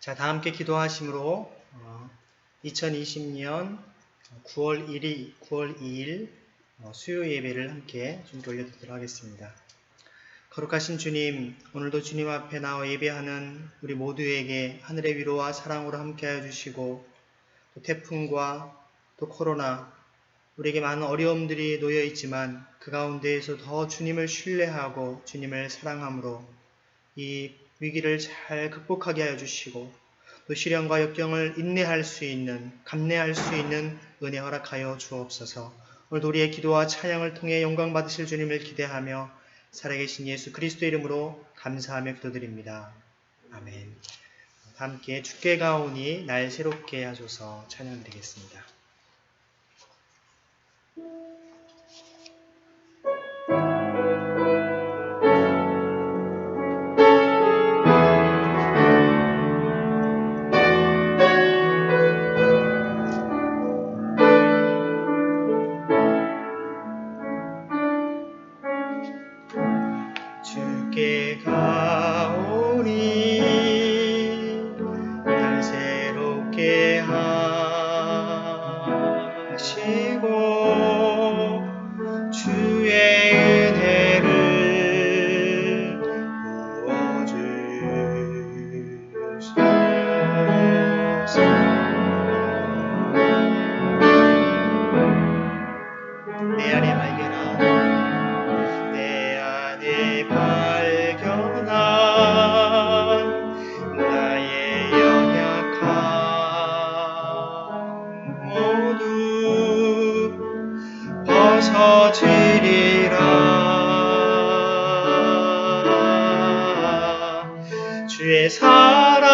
자, 다 함께 기도하심으로 2020년 9월 2일 수요 예배를 함께 주님께 올려드리도록 하겠습니다. 거룩하신 주님, 오늘도 주님 앞에 나와 예배하는 우리 모두에게 하늘의 위로와 사랑으로 함께하여 주시고, 또 태풍과 또 코로나, 우리에게 많은 어려움들이 놓여 있지만 그 가운데에서 더 주님을 신뢰하고 주님을 사랑함으로 이 위기를 잘 극복하게 하여 주시고, 또 시련과 역경을 인내할 수 있는, 감내할 수 있는 은혜 허락하여 주옵소서. 오늘도 우리의 기도와 찬양을 통해 영광 받으실 주님을 기대하며 살아계신 예수 그리스도 이름으로 감사하며 기도드립니다. 아멘. 함께 주께 가오니 날 새롭게 하소서 찬양드리겠습니다. 주께 가오니 날 새롭게 하시고 주의 은혜를 부어주소서. 내 안에 발견한 나의 연약함 모두 벗어지리라. 주의 사랑으로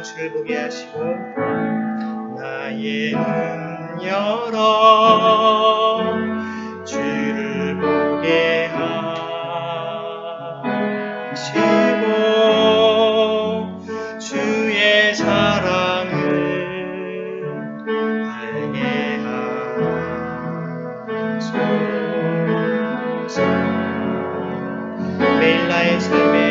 주를 보게 하시고 나의 눈 열어 주를 보게 하시고 주의 사랑을 알게 하소서. 매일 나의 삶에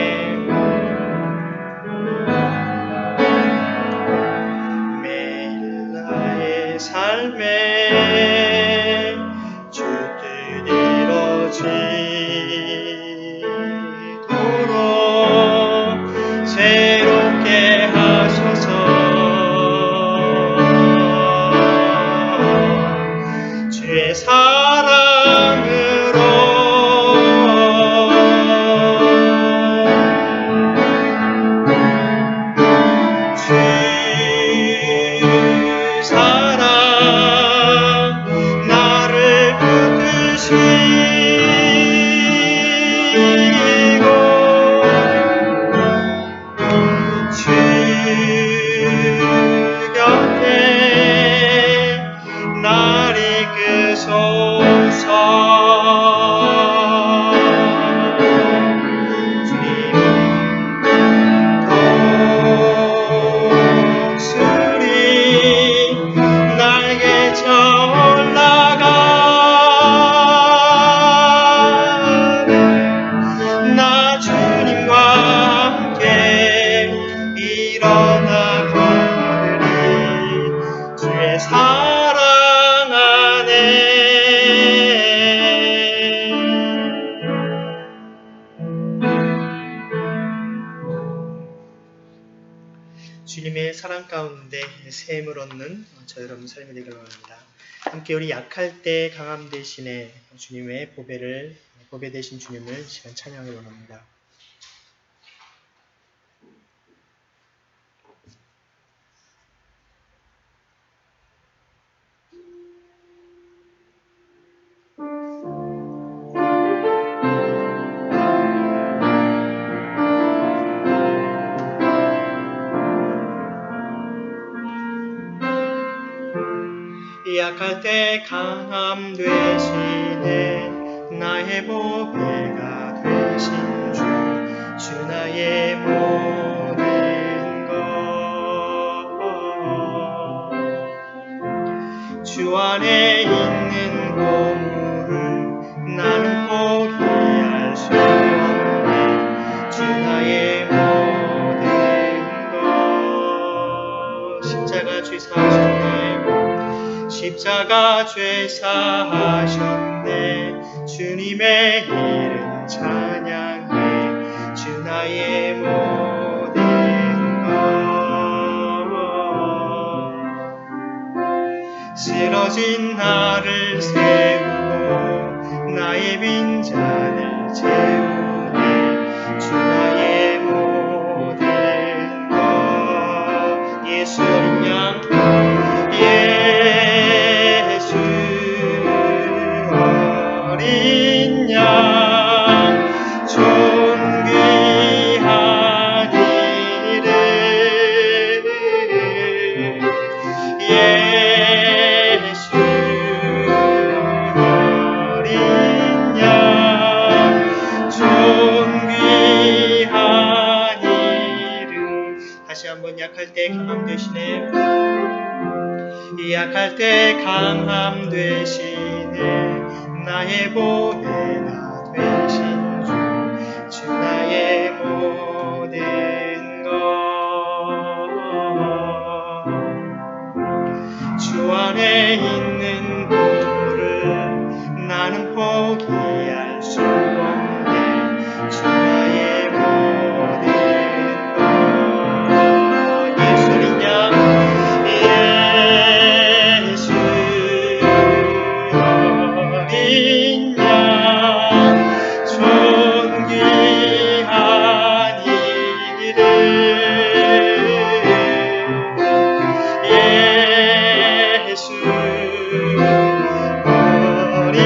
주 뜻 이루어지도록 새롭게 하소서. 주의 사랑으로 올라가 주님의 사랑 가운데 샘을 얻는 저 여러분 삶이 되기를 원합니다. 함께 우리 약할 때 강함 대신에 주님의 보배 되신 주님을 시간 찬양을 원합니다. 약할 때 강함 되시네 나의 보배가 되신 주 나의 모든 것 주 안에 있는 보물을 나는 포기할 수 없네 주 나의 모든 것 십자가 죄 사하셨네 주님의 이름 찬양해 주 나의 모든 것 쓰러진 나를 세우고 나의 빈잔을 채우네 주 나의 모든 것 예수 어린 양 어린 양 존귀한 이름 예수 어린 양 존귀한 이름 다시 한번 약할 때 강함 되시네 약할 때 강함 되시네 나의 보배가 되신 주 나의 모든 것 주 안에 있는 보물을 나는 포기할 수 없네 주 나의 모든 것 예수 어린 양 예수 어린 양 존귀한 이름 예수 어린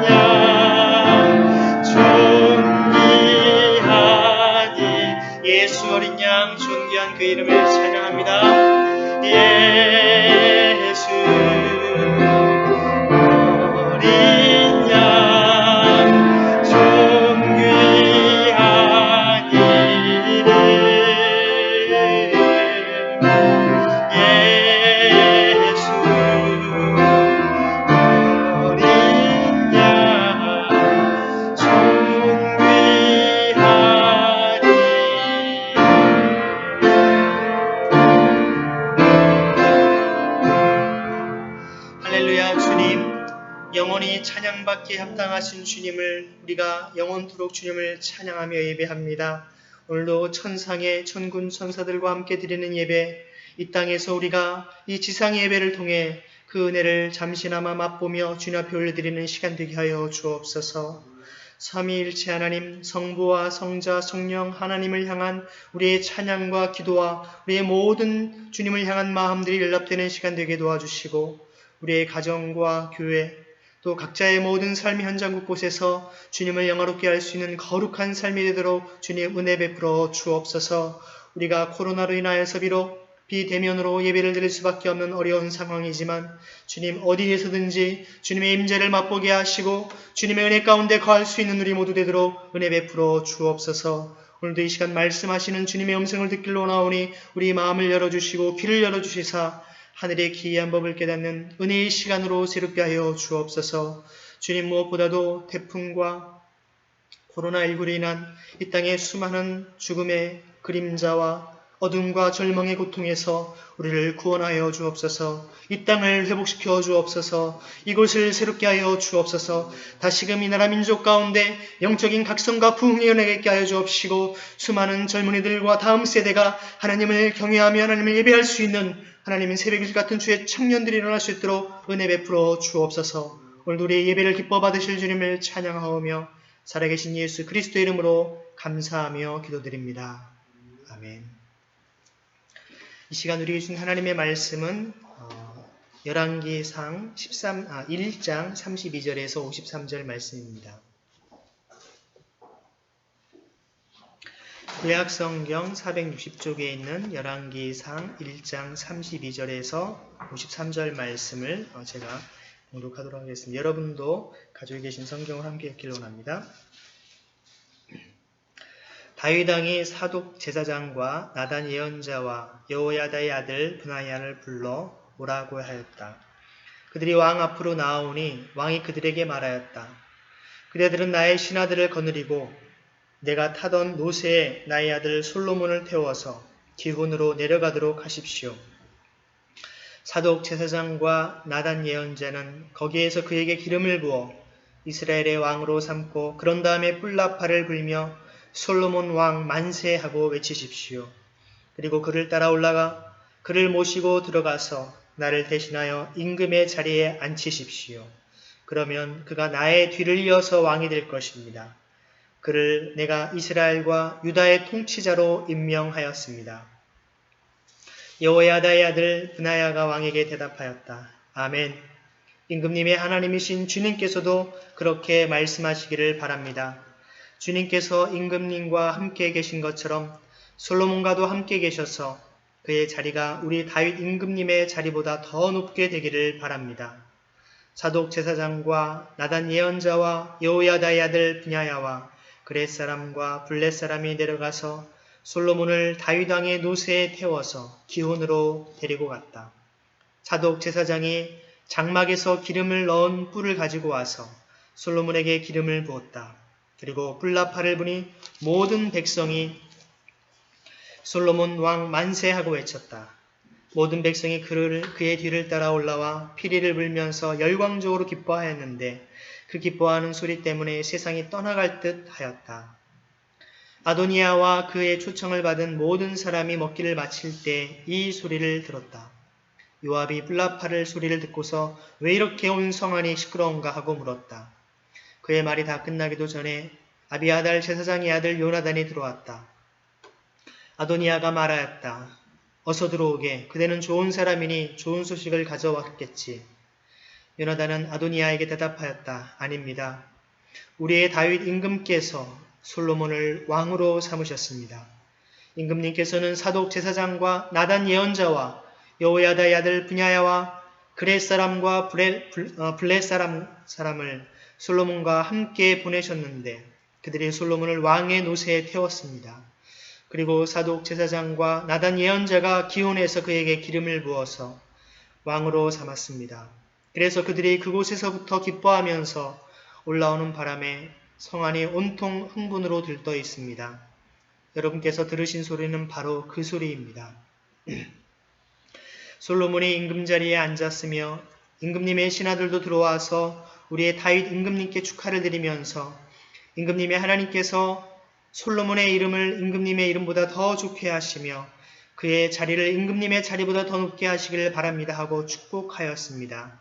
양 존귀한 예수 어린 양 존귀한 그 이름을 찬양합니다. 예수 어린 양 존귀한 이름 예수 어린 양 존귀한 할렐루야 주님 영원히 찬양받기에 합당하신 주님을 우리가 영원토록 주님을 찬양하며 예배합니다. 오늘도 천상의 천군 천사들과 함께 드리는 예배 이 땅에서 우리가 이 지상의 예배를 통해 그 은혜를 잠시나마 맛보며 주님 앞에 올려드리는 시간 되게 하여 주옵소서. 삼위일체 하나님 성부와 성자 성령 하나님을 향한 우리의 찬양과 기도와 우리의 모든 주님을 향한 마음들이 연락되는 시간 되게 도와주시고 우리의 가정과 교회 또 각자의 모든 삶의 현장 곳곳에서 주님을 영화롭게 할 수 있는 거룩한 삶이 되도록 주님 은혜 베풀어 주옵소서. 우리가 코로나로 인하여서 비록 비대면으로 예배를 드릴 수밖에 없는 어려운 상황이지만 주님 어디에서든지 주님의 임재를 맛보게 하시고 주님의 은혜 가운데 거할 수 있는 우리 모두 되도록 은혜 베풀어 주옵소서. 오늘도 이 시간 말씀하시는 주님의 음성을 듣길로 나오니 우리 마음을 열어주시고 귀를 열어주시사 하늘의 기이한 법을 깨닫는 은혜의 시간으로 새롭게 하여 주옵소서. 주님 무엇보다도 태풍과 코로나19로 인한 이 땅의 수많은 죽음의 그림자와 어둠과 절망의 고통에서 우리를 구원하여 주옵소서. 이 땅을 회복시켜 주옵소서. 이곳을 새롭게 하여 주옵소서. 다시금 이 나라 민족 가운데 영적인 각성과 부흥이 일어나게 하여 주옵시고 수많은 젊은이들과 다음 세대가 하나님을 경외하며 하나님을 예배할 수 있는 하나님의 새벽일 같은 주의 청년들이 일어날 수 있도록 은혜 베풀어 주옵소서. 오늘도 우리의 예배를 기뻐 받으실 주님을 찬양하오며 살아계신 예수 그리스도의 이름으로 감사하며 기도드립니다. 아멘. 이 시간 우리에게 주신 하나님의 말씀은 열왕기상 1장 32절에서 53절 말씀입니다. 구약성경 460쪽에 있는 열왕기상 1장 32절에서 53절 말씀을 제가 공독하도록 하겠습니다. 여러분도 가지고 계신 성경을 함께 읽기를 원합니다. 다윗 왕이 사독 제사장과 나단 예언자와 여호야다의 아들 브나야를 불러 오라고 하였다. 그들이 왕 앞으로 나아오니 왕이 그들에게 말하였다. 그대들은 나의 신하들을 거느리고 내가 타던 노새에 나의 아들 솔로몬을 태워서 기혼으로 내려가도록 하십시오. 사독 제사장과 나단 예언자는 거기에서 그에게 기름을 부어 이스라엘의 왕으로 삼고 그런 다음에 뿔나팔을 불며 솔로몬 왕 만세하고 외치십시오. 그리고 그를 따라 올라가 그를 모시고 들어가서 나를 대신하여 임금의 자리에 앉히십시오. 그러면 그가 나의 뒤를 이어서 왕이 될 것입니다. 그를 내가 이스라엘과 유다의 통치자로 임명하였습니다. 여호야다의 아들 브나야가 왕에게 대답하였다. 아멘. 임금님의 하나님이신 주님께서도 그렇게 말씀하시기를 바랍니다. 주님께서 임금님과 함께 계신 것처럼 솔로몬과도 함께 계셔서 그의 자리가 우리 다윗 임금님의 자리보다 더 높게 되기를 바랍니다. 사독 제사장과 나단 예언자와 여호야다의 아들 브냐야와 그렛 사람과 블렛 사람이 내려가서 솔로몬을 다윗 왕의 노새에 태워서 기혼으로 데리고 갔다. 사독 제사장이 장막에서 기름을 넣은 뿔을 가지고 와서 솔로몬에게 기름을 부었다. 그리고 뿔나팔을 부니 모든 백성이 솔로몬 왕 만세하고 외쳤다. 모든 백성이 그의 뒤를 따라 올라와 피리를 불면서 열광적으로 기뻐하였는데 그 기뻐하는 소리 때문에 세상이 떠나갈 듯 하였다. 아도니아와 그의 초청을 받은 모든 사람이 먹기를 마칠 때 이 소리를 들었다. 요압이 뿔나팔 소리를 듣고서 왜 이렇게 온 성안이 시끄러운가 하고 물었다. 그의 말이 다 끝나기도 전에 아비아달 제사장의 아들 요나단이 들어왔다. 아도니아가 말하였다. 어서 들어오게. 그대는 좋은 사람이니 좋은 소식을 가져왔겠지. 요나단은 아도니아에게 대답하였다. 아닙니다. 우리의 다윗 임금께서 솔로몬을 왕으로 삼으셨습니다. 임금님께서는 사독 제사장과 나단 예언자와 여호야다의 아들 브냐야와 그렛 사람과 블렛 사람을 솔로몬과 함께 보내셨는데 그들이 솔로몬을 왕의 노새에 태웠습니다. 그리고 사독 제사장과 나단 예언자가 기혼해서 그에게 기름을 부어서 왕으로 삼았습니다. 그래서 그들이 그곳에서부터 기뻐하면서 올라오는 바람에 성안이 온통 흥분으로 들떠 있습니다. 여러분께서 들으신 소리는 바로 그 소리입니다. 솔로몬이 임금 자리에 앉았으며 임금님의 신하들도 들어와서 우리의 다윗 임금님께 축하를 드리면서 임금님의 하나님께서 솔로몬의 이름을 임금님의 이름보다 더 좋게 하시며 그의 자리를 임금님의 자리보다 더 높게 하시기를 바랍니다 하고 축복하였습니다.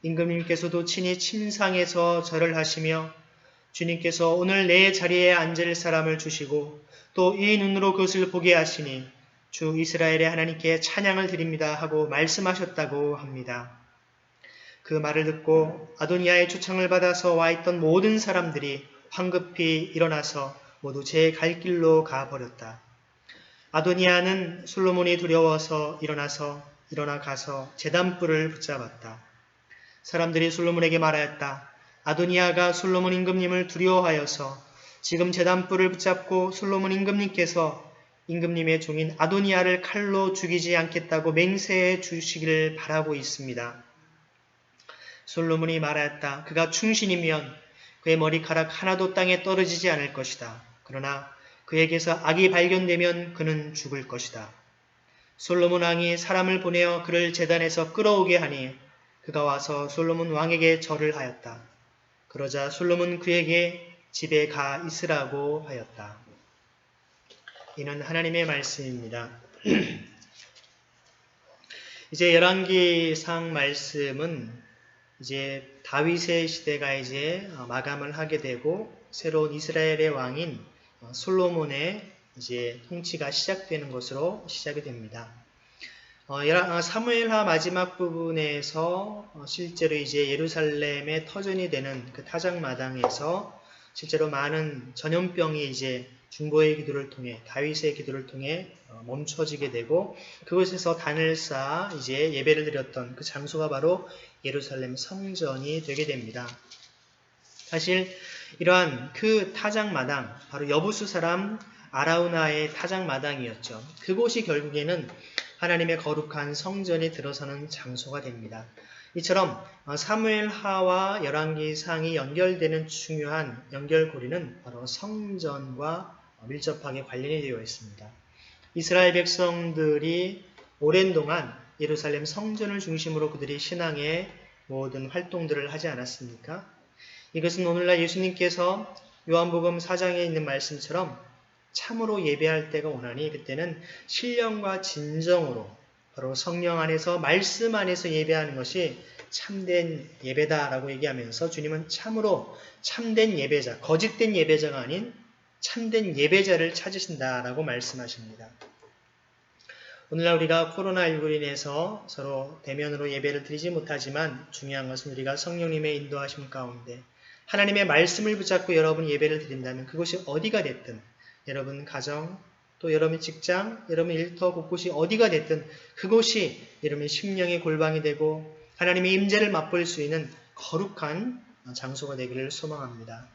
임금님께서도 친히 침상에서 절을 하시며 주님께서 오늘 내 자리에 앉을 사람을 주시고 또 이 눈으로 그것을 보게 하시니 주 이스라엘의 하나님께 찬양을 드립니다 하고 말씀하셨다고 합니다. 그 말을 듣고 아도니아의 초청을 받아서 와 있던 모든 사람들이 황급히 일어나서 모두 제 갈 길로 가버렸다. 아도니아는 솔로몬이 두려워서 일어나 가서 제단뿔을 붙잡았다. 사람들이 솔로몬에게 말하였다. 아도니아가 솔로몬 임금님을 두려워하여서 지금 제단뿔을 붙잡고 솔로몬 임금님께서 임금님의 종인 아도니아를 칼로 죽이지 않겠다고 맹세해 주시기를 바라고 있습니다. 솔로몬이 말하였다. 그가 충신이면 그의 머리카락 하나도 땅에 떨어지지 않을 것이다. 그러나 그에게서 악이 발견되면 그는 죽을 것이다. 솔로몬 왕이 사람을 보내어 그를 제단에서 끌어오게 하니 그가 와서 솔로몬 왕에게 절을 하였다. 그러자 솔로몬 그에게 집에 가 있으라고 하였다. 이는 하나님의 말씀입니다. 이제 열왕기상 말씀은 이제 다윗의 시대가 이제 마감을 하게 되고 새로운 이스라엘의 왕인 솔로몬의 이제 통치가 시작되는 것으로 시작이 됩니다. 사무엘하 마지막 부분에서 실제로 이제 예루살렘의 터전이 되는 그 타작마당에서 실제로 많은 전염병이 이제 중보의 기도를 통해 다윗의 기도를 통해 멈춰지게 되고 그곳에서 단을 쌓아 이제 예배를 드렸던 그 장소가 바로 예루살렘 성전이 되게 됩니다. 사실 이러한 그 타작마당 바로 여부수 사람 아라우나의 타작마당이었죠. 그곳이 결국에는 하나님의 거룩한 성전이 들어서는 장소가 됩니다. 이처럼 사무엘하와 열왕기상이 연결되는 중요한 연결고리는 바로 성전과 밀접하게 관련이 되어 있습니다. 이스라엘 백성들이 오랜 동안 예루살렘 성전을 중심으로 그들이 신앙의 모든 활동들을 하지 않았습니까? 이것은 오늘날 예수님께서 요한복음 4장에 있는 말씀처럼 참으로 예배할 때가 오나니 그때는 신령과 진정으로 바로 성령 안에서 말씀 안에서 예배하는 것이 참된 예배다라고 얘기하면서 주님은 참으로 참된 예배자, 거짓된 예배자가 아닌 참된 예배자를 찾으신다라고 말씀하십니다. 오늘날 우리가 코로나19로 인해서 서로 대면으로 예배를 드리지 못하지만 중요한 것은 우리가 성령님의 인도하심 가운데 하나님의 말씀을 붙잡고 여러분이 예배를 드린다면 그것이 어디가 됐든 여러분 가정, 또 여러분 직장, 여러분 일터 곳곳이 어디가 됐든 그곳이 여러분의 심령의 골방이 되고 하나님의 임재를 맛볼 수 있는 거룩한 장소가 되기를 소망합니다.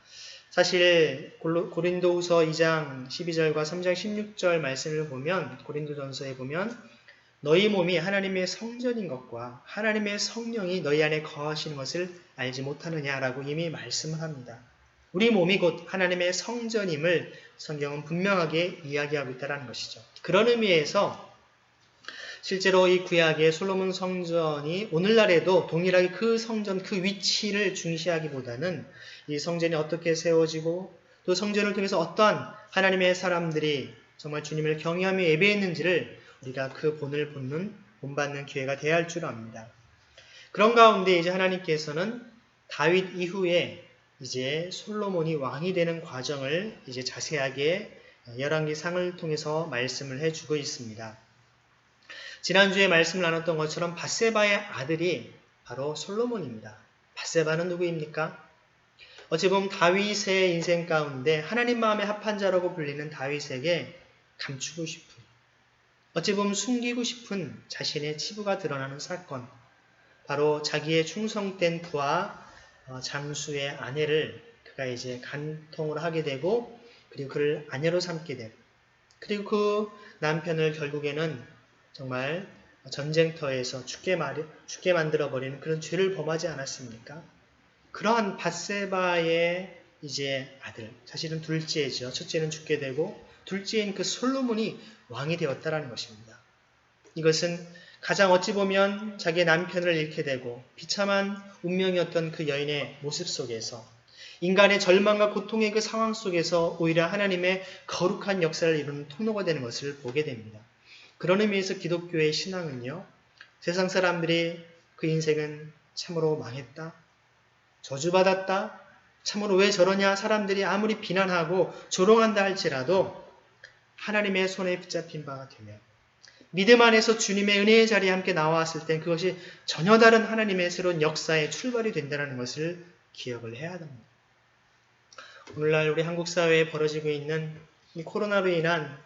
사실 고린도후서 2장 12절과 3장 16절 말씀을 보면 고린도전서에 보면 너희 몸이 하나님의 성전인 것과 하나님의 성령이 너희 안에 거하시는 것을 알지 못하느냐라고 이미 말씀을 합니다. 우리 몸이 곧 하나님의 성전임을 성경은 분명하게 이야기하고 있다는 것이죠. 그런 의미에서 실제로 이 구약의 솔로몬 성전이 오늘날에도 동일하게 그 성전 그 위치를 중시하기보다는 이 성전이 어떻게 세워지고 또 성전을 통해서 어떠한 하나님의 사람들이 정말 주님을 경외하며 예배했는지를 우리가 그 본을 본받는 기회가 돼야 할 줄 압니다. 그런 가운데 이제 하나님께서는 다윗 이후에 이제 솔로몬이 왕이 되는 과정을 이제 자세하게 열왕기상을 통해서 말씀을 해주고 있습니다. 지난주에 말씀을 나눴던 것처럼 밧세바의 아들이 바로 솔로몬입니다. 밧세바는 누구입니까? 어찌 보면 다윗의 인생 가운데 하나님 마음에 합한 자라고 불리는 다윗에게 감추고 싶은, 어찌 보면 숨기고 싶은 자신의 치부가 드러나는 사건, 바로 자기의 충성된 부하 장수의 아내를 그가 이제 간통을 하게 되고 그리고 그를 아내로 삼게 되고 그리고 그 남편을 결국에는 정말 전쟁터에서 죽게 만들어버리는 그런 죄를 범하지 않았습니까? 그러한 밧세바의 이제 아들, 사실은 둘째죠. 첫째는 죽게 되고 둘째인 그 솔로몬이 왕이 되었다라는 것입니다. 이것은 가장 어찌 보면 자기의 남편을 잃게 되고 비참한 운명이었던 그 여인의 모습 속에서 인간의 절망과 고통의 그 상황 속에서 오히려 하나님의 거룩한 역사를 이루는 통로가 되는 것을 보게 됩니다. 그런 의미에서 기독교의 신앙은요, 세상 사람들이 그 인생은 참으로 망했다, 저주받았다, 참으로 왜 저러냐 사람들이 아무리 비난하고 조롱한다 할지라도 하나님의 손에 붙잡힌 바가 되면 믿음 안에서 주님의 은혜의 자리에 함께 나왔을 땐 그것이 전혀 다른 하나님의 새로운 역사의 출발이 된다는 것을 기억을 해야 합니다. 오늘날 우리 한국 사회에 벌어지고 있는 이 코로나로 인한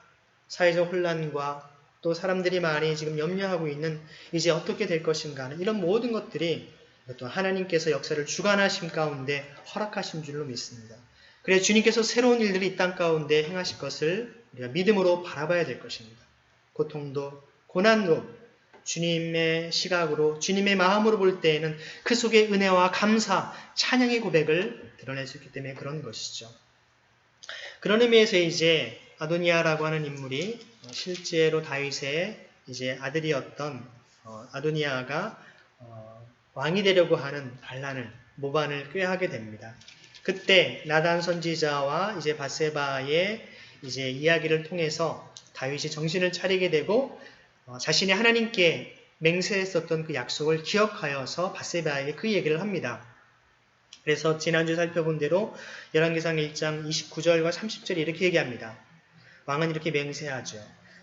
사회적 혼란과 또 사람들이 많이 지금 염려하고 있는 이제 어떻게 될 것인가 하는 이런 모든 것들이 또 하나님께서 역사를 주관하심 가운데 허락하신 줄로 믿습니다. 그래서 주님께서 새로운 일들이 이 땅 가운데 행하실 것을 우리가 믿음으로 바라봐야 될 것입니다. 고통도 고난도 주님의 시각으로 주님의 마음으로 볼 때에는 그 속에 은혜와 감사, 찬양의 고백을 드러낼 수 있기 때문에 그런 것이죠. 그런 의미에서 이제 아도니아라고 하는 인물이 실제로 다윗의 이제 아들이었던 아도니아가 왕이 되려고 하는 반란을 모반을 꾀하게 됩니다. 그때 나단 선지자와 이제 바세바의 이제 이야기를 통해서 다윗이 정신을 차리게 되고 자신이 하나님께 맹세했었던 그 약속을 기억하여서 바세바에게 그 얘기를 합니다. 그래서 지난주 살펴본 대로 열왕기상 1장 29절과 30절에 이렇게 얘기합니다. 왕은 이렇게 맹세하죠.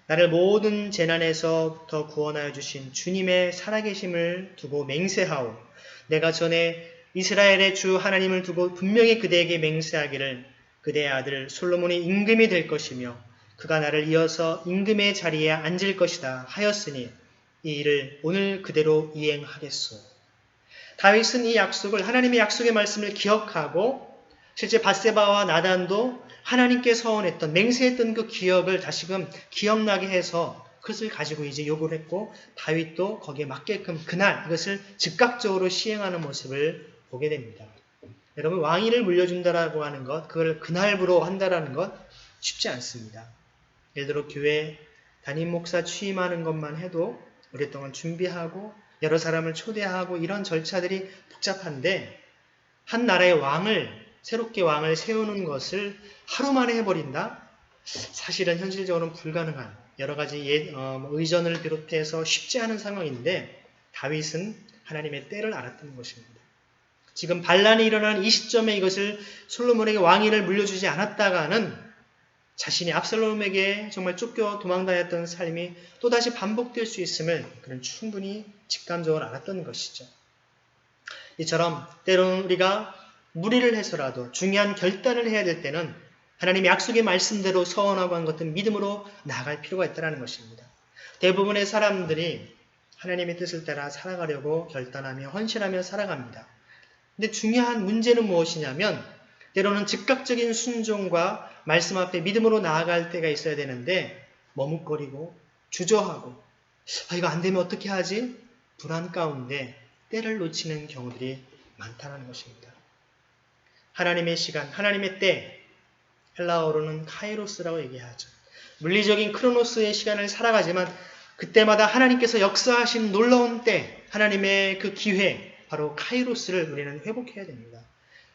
나를 모든 재난에서부터 구원하여 주신 주님의 살아계심을 두고 맹세하오. 내가 전에 이스라엘의 주 하나님을 두고 분명히 그대에게 맹세하기를 그대의 아들 솔로몬이 임금이 될 것이며 그가 나를 이어서 임금의 자리에 앉을 것이다 하였으니 이 일을 오늘 그대로 이행하겠소. 다윗은 이 약속을 하나님의 약속의 말씀을 기억하고 실제 바세바와 나단도 하나님께 서원했던 맹세했던 그 기억을 다시금 기억나게 해서 그것을 가지고 이제 요구를 했고 다윗도 거기에 맞게끔 그날 이것을 즉각적으로 시행하는 모습을 보게 됩니다. 여러분 왕위를 물려준다라고 하는 것 그걸 그날부로 한다라는 것 쉽지 않습니다. 예를 들어 교회 담임 목사 취임하는 것만 해도 오랫동안 준비하고 여러 사람을 초대하고 이런 절차들이 복잡한데 한 나라의 왕을 새롭게 왕을 세우는 것을 하루 만에 해버린다? 사실은 현실적으로는 불가능한 여러 가지 의전을 비롯해서 쉽지 않은 상황인데 다윗은 하나님의 때를 알았던 것입니다. 지금 반란이 일어난 이 시점에 이것을 솔로몬에게 왕위를 물려주지 않았다가는 자신이 압살롬에게 정말 쫓겨 도망다녔던 삶이 또다시 반복될 수 있음을 그는 충분히 직감적으로 알았던 것이죠. 이처럼 때로는 우리가 무리를 해서라도 중요한 결단을 해야 될 때는 하나님의 약속의 말씀대로 서원하고 한 것들 믿음으로 나아갈 필요가 있다는 것입니다. 대부분의 사람들이 하나님의 뜻을 따라 살아가려고 결단하며 헌신하며 살아갑니다. 근데 중요한 문제는 무엇이냐면 때로는 즉각적인 순종과 말씀 앞에 믿음으로 나아갈 때가 있어야 되는데 머뭇거리고 주저하고 이거 안 되면 어떻게 하지? 불안 가운데 때를 놓치는 경우들이 많다는 것입니다. 하나님의 시간, 하나님의 때, 헬라어로는 카이로스라고 얘기하죠. 물리적인 크로노스의 시간을 살아가지만 그때마다 하나님께서 역사하신 놀라운 때, 하나님의 그 기회, 바로 카이로스를 우리는 회복해야 됩니다.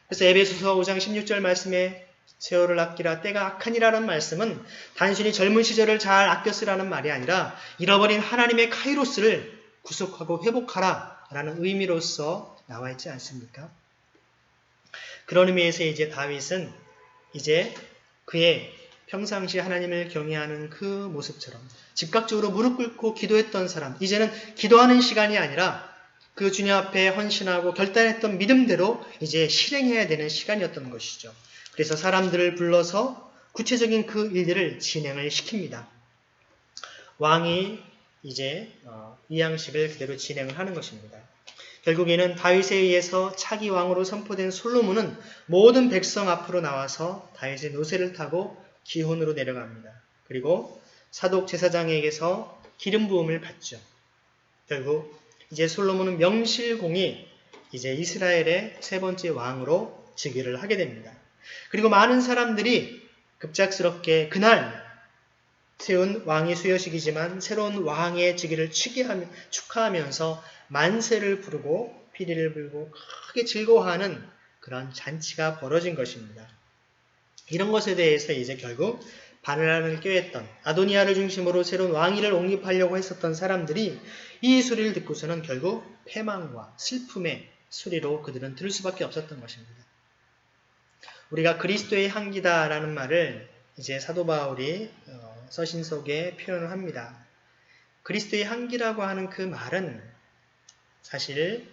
그래서 에베소서 5장 16절 말씀에 세월을 아끼라 때가 악하니라는 말씀은 단순히 젊은 시절을 잘 아껴 쓰라는 말이 아니라 잃어버린 하나님의 카이로스를 구속하고 회복하라 라는 의미로서 나와 있지 않습니까? 그런 의미에서 이제 다윗은 이제 그의 평상시 하나님을 경외하는 그 모습처럼 즉각적으로 무릎 꿇고 기도했던 사람, 이제는 기도하는 시간이 아니라 그 주님 앞에 헌신하고 결단했던 믿음대로 이제 실행해야 되는 시간이었던 것이죠. 그래서 사람들을 불러서 구체적인 그 일들을 진행을 시킵니다. 왕이 이제 이 양식을 그대로 진행을 하는 것입니다. 결국에는 다윗에 의해서 차기 왕으로 선포된 솔로몬은 모든 백성 앞으로 나와서 다윗의 노새를 타고 기혼으로 내려갑니다. 그리고 사독 제사장에게서 기름 부음을 받죠. 결국 이제 솔로몬은 명실공히 이제 이스라엘의 세 번째 왕으로 즉위를 하게 됩니다. 그리고 많은 사람들이 급작스럽게 그날 세운 왕위 수여식이지만 새로운 왕의 즉위를 축하하면서 만세를 부르고 피리를 불고 크게 즐거워하는 그런 잔치가 벌어진 것입니다. 이런 것에 대해서 이제 결국 반란을 꾀했던 아도니아를 중심으로 새로운 왕위를 옹립하려고 했었던 사람들이 이 소리를 듣고서는 결국 패망과 슬픔의 소리로 그들은 들을 수밖에 없었던 것입니다. 우리가 그리스도의 향기다라는 말을 이제 사도 바울이 서신 속에 표현을 합니다. 그리스도의 향기라고 하는 그 말은 사실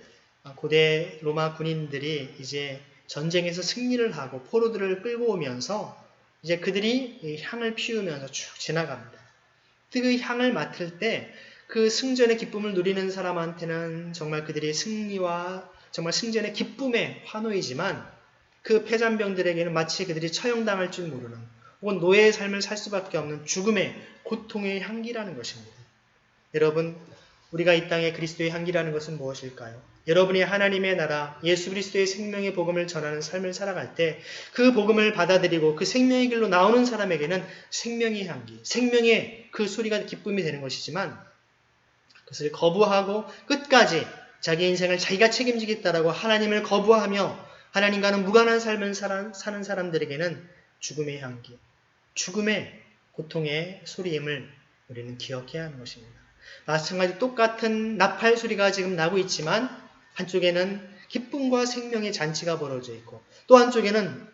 고대 로마 군인들이 이제 전쟁에서 승리를 하고 포로들을 끌고 오면서 이제 그들이 이 향을 피우면서 쭉 지나갑니다. 그 향을 맡을 때 그 승전의 기쁨을 누리는 사람한테는 정말 그들이 승리와 정말 승전의 기쁨의 환호이지만 그 패잔병들에게는 마치 그들이 처형당할 줄 모르는 혹은 노예의 삶을 살 수밖에 없는 죽음의 고통의 향기라는 것입니다. 여러분 우리가 이 땅에 그리스도의 향기라는 것은 무엇일까요? 여러분이 하나님의 나라, 예수 그리스도의 생명의 복음을 전하는 삶을 살아갈 때 그 복음을 받아들이고 그 생명의 길로 나오는 사람에게는 생명의 향기, 생명의 그 소리가 기쁨이 되는 것이지만 그것을 거부하고 끝까지 자기 인생을 자기가 책임지겠다라고 하나님을 거부하며 하나님과는 무관한 삶을 사는 사람들에게는 죽음의 향기, 죽음의 고통의 소리임을 우리는 기억해야 하는 것입니다. 마찬가지 똑같은 나팔 소리가 지금 나고 있지만 한쪽에는 기쁨과 생명의 잔치가 벌어져 있고 또 한쪽에는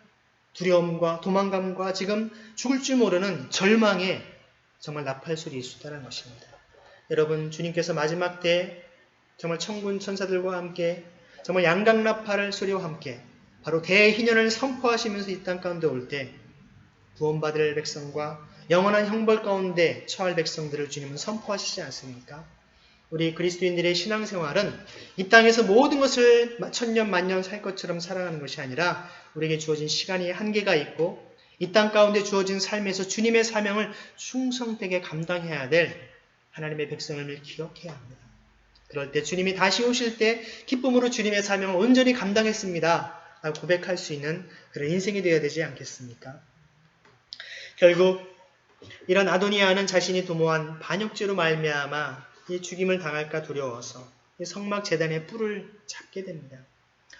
두려움과 도망감과 지금 죽을 줄 모르는 절망의 정말 나팔 소리일 수 있다는 것입니다. 여러분, 주님께서 마지막 때 정말 천군 천사들과 함께 정말 양각 나팔 소리와 함께 바로 대희년을 선포하시면서 이 땅 가운데 올 때 구원받을 백성과 영원한 형벌 가운데 처할 백성들을 주님은 선포하시지 않습니까? 우리 그리스도인들의 신앙생활은 이 땅에서 모든 것을 천년 만년 살 것처럼 살아가는 것이 아니라 우리에게 주어진 시간이 한계가 있고 이 땅 가운데 주어진 삶에서 주님의 사명을 충성되게 감당해야 될 하나님의 백성을 기억해야 합니다. 그럴 때 주님이 다시 오실 때 기쁨으로 주님의 사명을 온전히 감당했습니다 라고 고백할 수 있는 그런 인생이 되어야 되지 않겠습니까? 결국 이런 아도니아는 자신이 도모한 반역죄로 말미암아 이 죽임을 당할까 두려워서 이 성막 제단의 뿔을 잡게 됩니다.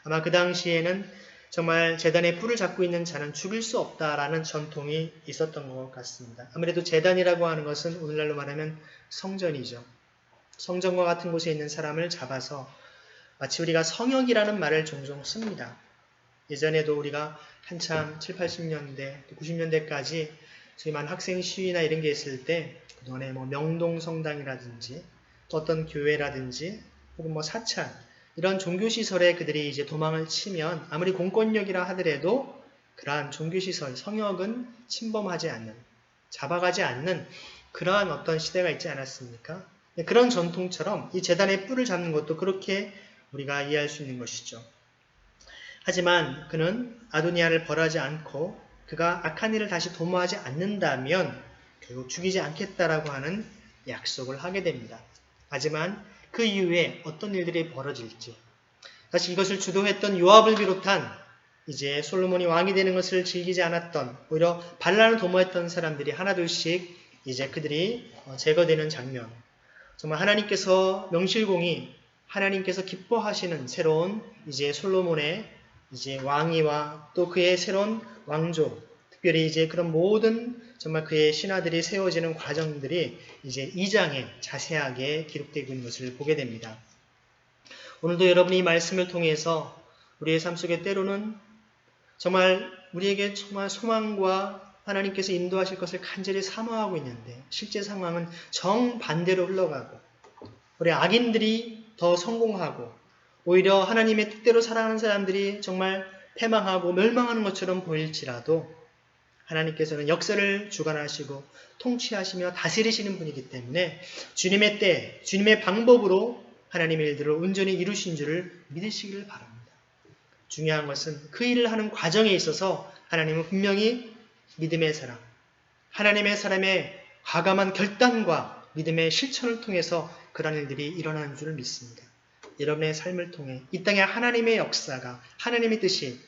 아마 그 당시에는 정말 제단의 뿔을 잡고 있는 자는 죽일 수 없다라는 전통이 있었던 것 같습니다. 아무래도 제단이라고 하는 것은 오늘날로 말하면 성전이죠. 성전과 같은 곳에 있는 사람을 잡아서 마치 우리가 성역이라는 말을 종종 씁니다. 예전에도 우리가 한참 7, 80년대, 90년대까지 저희만 학생 시위나 이런 게 있을 때 그동안에 명동성당이라든지 어떤 교회라든지 혹은 사찰 이런 종교시설에 그들이 이제 도망을 치면 아무리 공권력이라 하더라도 그러한 종교시설, 성역은 침범하지 않는, 잡아가지 않는 그러한 어떤 시대가 있지 않았습니까? 그런 전통처럼 이 제단의 뿔을 잡는 것도 그렇게 우리가 이해할 수 있는 것이죠. 하지만 그는 아도니아를 벌하지 않고 그가 악한 일을 다시 도모하지 않는다면 결국 죽이지 않겠다라고 하는 약속을 하게 됩니다. 하지만 그 이후에 어떤 일들이 벌어질지 사실 이것을 주도했던 요압을 비롯한 이제 솔로몬이 왕이 되는 것을 즐기지 않았던 오히려 반란을 도모했던 사람들이 하나둘씩 이제 그들이 제거되는 장면 정말 하나님께서 명실공히 하나님께서 기뻐하시는 새로운 이제 솔로몬의 이제 왕위와 또 그의 새로운 왕조, 특별히 이제 그런 모든 정말 그의 신하들이 세워지는 과정들이 이제 2장에 자세하게 기록되고 있는 것을 보게 됩니다. 오늘도 여러분이 이 말씀을 통해서 우리의 삶 속에 때로는 정말 우리에게 정말 소망과 하나님께서 인도하실 것을 간절히 사모하고 있는데 실제 상황은 정반대로 흘러가고 우리 악인들이 더 성공하고 오히려 하나님의 뜻대로 살아가는 사람들이 정말 패망하고 멸망하는 것처럼 보일지라도 하나님께서는 역사를 주관하시고 통치하시며 다스리시는 분이기 때문에 주님의 때, 주님의 방법으로 하나님의 일들을 온전히 이루신 줄을 믿으시기를 바랍니다. 중요한 것은 그 일을 하는 과정에 있어서 하나님은 분명히 믿음의 사람, 하나님의 사람의 과감한 결단과 믿음의 실천을 통해서 그런 일들이 일어나는 줄을 믿습니다. 여러분의 삶을 통해 이 땅에 하나님의 역사가, 하나님의 뜻이,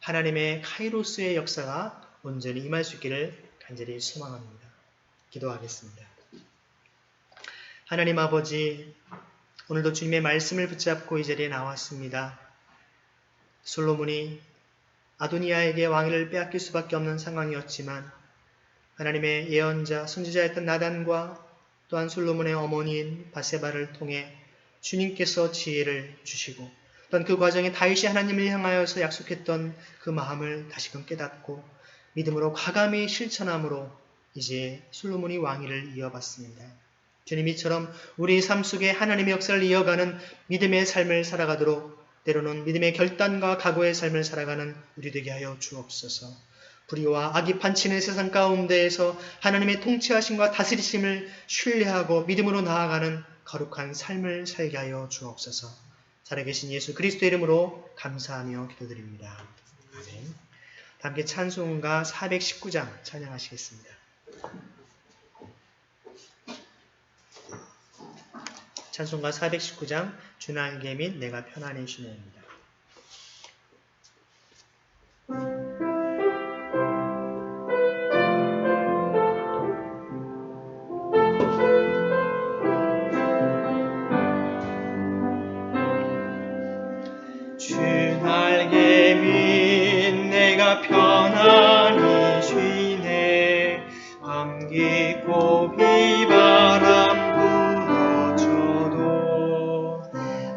하나님의 카이로스의 역사가 온전히 임할 수 있기를 간절히 소망합니다. 기도하겠습니다. 하나님 아버지, 오늘도 주님의 말씀을 붙잡고 이 자리에 나왔습니다. 솔로몬이 아도니아에게 왕위를 빼앗길 수밖에 없는 상황이었지만 하나님의 예언자, 선지자였던 나단과 또한 솔로몬의 어머니인 바세바를 통해 주님께서 지혜를 주시고 또한 그 과정에 다윗이 하나님을 향하여서 약속했던 그 마음을 다시금 깨닫고 믿음으로 과감히 실천함으로 이제 솔로몬이 왕위를 이어받습니다. 주님 이처럼 우리 삶 속에 하나님의 역사를 이어가는 믿음의 삶을 살아가도록 때로는 믿음의 결단과 각오의 삶을 살아가는 우리 되게 하여 주옵소서. 불의와 악이 판치는 세상 가운데에서 하나님의 통치하심과 다스리심을 신뢰하고 믿음으로 나아가는 거룩한 삶을 살게 하여 주옵소서. 살아계신 예수 그리스도의 이름으로 감사하며 기도드립니다. 아멘. 함께 찬송가 419장 찬양하시겠습니다. 찬송가 419장 주 날개 및 내가 편안히 쉬네입니다. 주 날개 및 내가 편안히 쉬네. 밤 깊고 비바람 불어쳐도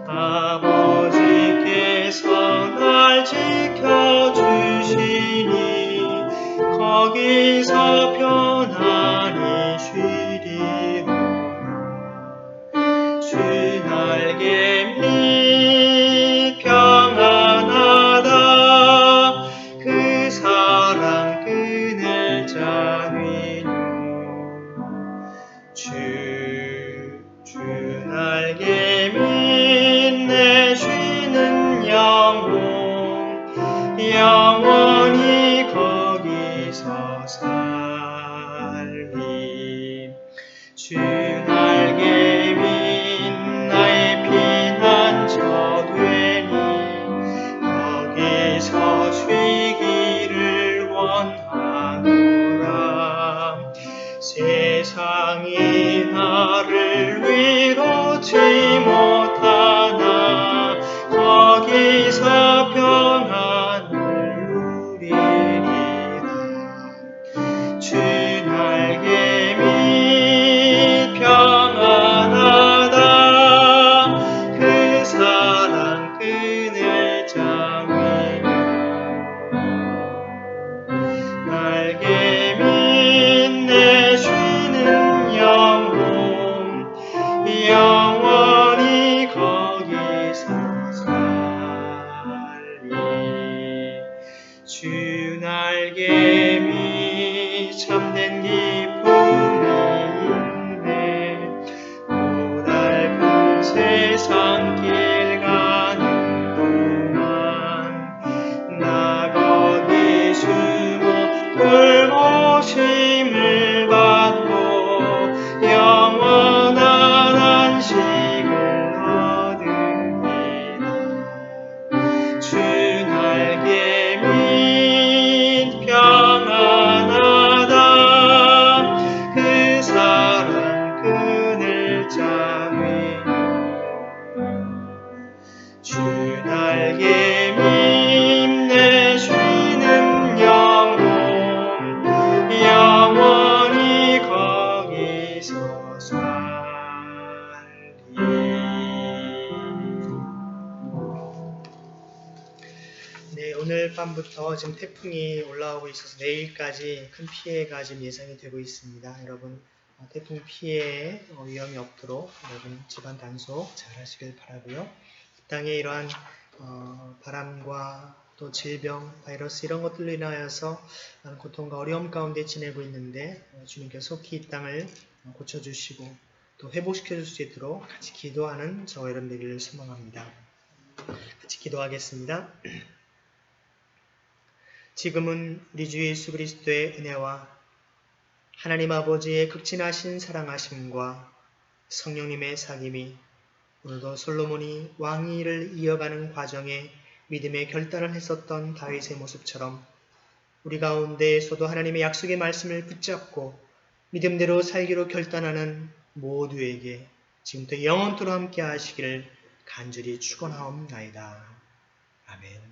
아버지께서 날 지켜주시니 거기서 편안히 쉬리로다. 주 날개 및 평안하다. 그 사랑 그늘 자위요. 주 날개 및 내 쉬는 영원히 거기서 살리. 주 날개 및 나의 피난처 되니 거기서 쉬기를 원하노라. 세상이 나를 위로치 못하나 거기서 평안을 누리리라. 주 날개 및 평안하다. 그 사랑 그늘 자위요. 날개 및 내 쉬는 영원히 거기서 살리. 주 날개 및 참된 기쁨이 있네. 고달픈 세상 길 가는 동안 나 거기 숨어 돌보심을 받고 영원한 안식을 얻으리라. 주 날개 및 평안하다. 그 사랑 그늘 자위요. 주 날개 및 내 쉬는 영원히 거기서 살리. 네, 오늘 밤부터 지금 태풍이 올라오고 있어서 내일까지 큰 피해가 지금 예상이 되고 있습니다. 여러분 태풍 피해 위험이 없도록 여러분 집안 단속 잘 하시길 바라고요. 이 땅에 이러한 바람과 또 질병, 바이러스 이런 것들로 인하여서 고통과 어려움 가운데 지내고 있는데 주님께서 속히 이 땅을 고쳐주시고 또 회복시켜줄 수 있도록 같이 기도하는 저와 여러분 되기를 소망합니다. 같이 기도하겠습니다. 지금은 우리 주 예수 그리스도의 은혜와 하나님 아버지의 극진하신 사랑하심과 성령님의 사귐이 오늘도 솔로몬이 왕위를 이어가는 과정에 믿음의 결단을 했었던 다윗의 모습처럼 우리 가운데에서도 하나님의 약속의 말씀을 붙잡고 믿음대로 살기로 결단하는 모두에게 지금부터 영원토록 함께 하시기를 간절히 축원하옵나이다. 아멘.